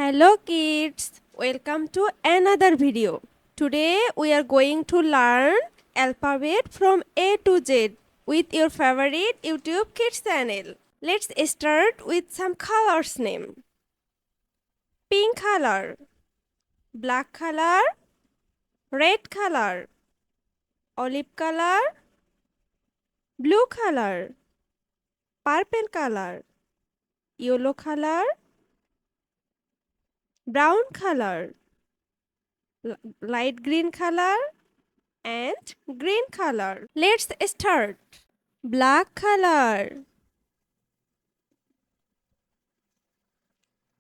Hello kids, welcome to another video. Today we are going to learn alphabet from A to Z with your favorite YouTube Kids channel. Let's start with some colors name. Pink color, black color, red color, olive color, blue color, purple color, yellow color, brown color, light green color, and green color. Let's start. Black color.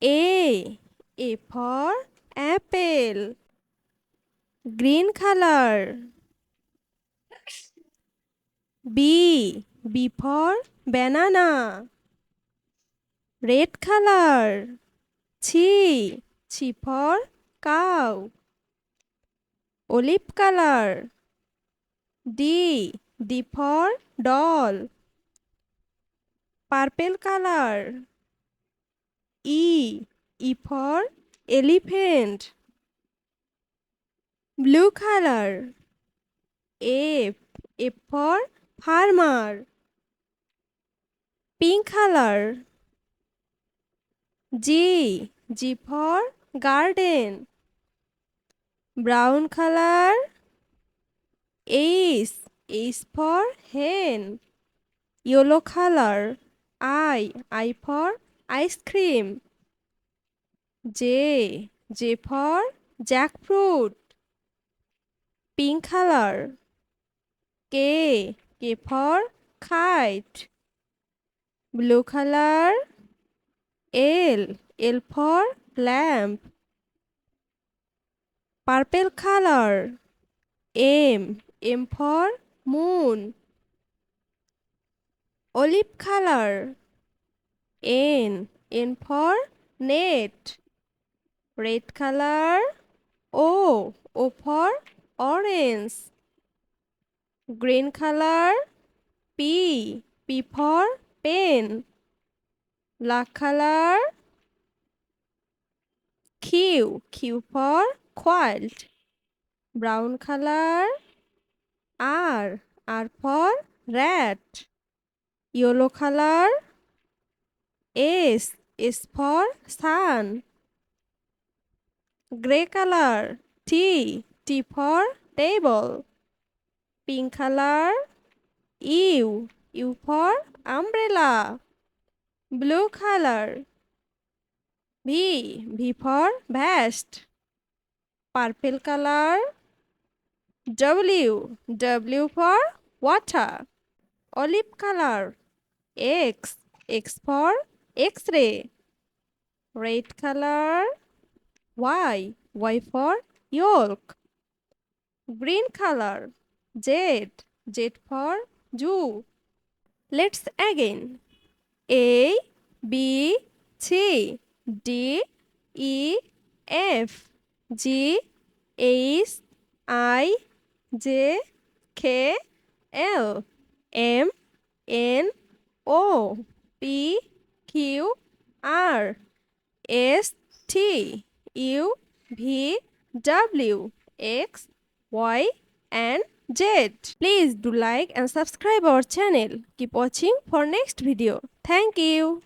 A. A for apple. Green color. B. B for banana. Red color. C. C for cow. Olive color. D. D for doll. Purple color. E. E for elephant. Blue color. F. F for farmer. Pink color. G. G for garden. Brown color. H. H for hen. Yellow color. I. I for ice cream. J. J for jackfruit. Pink color. K. K for kite. Blue color. L. L for lamp. Purple color. M. M for moon. Olive color. N. N for net. Red color. O. O for orange. Green color. P. P for pen. Black color. Q. Q for quilt. Brown color. R. R for rat. Yellow color. S. S for sun. Gray color. T. T for table. Pink color. U. U for umbrella. Blue color. V. V for vest. Purple color. W. W for water. Olive color. X. X for X-ray. Red color. Y. Y for yolk. Green color. Z. Z for zoo. Let's again. A, B, C, D, E, F, G, H, I, J, K, L, M, N, O, P, Q, R, S, T, U, V, W, X, Y, and Z. Please do like and subscribe our channel. Keep watching for next video. Thank you.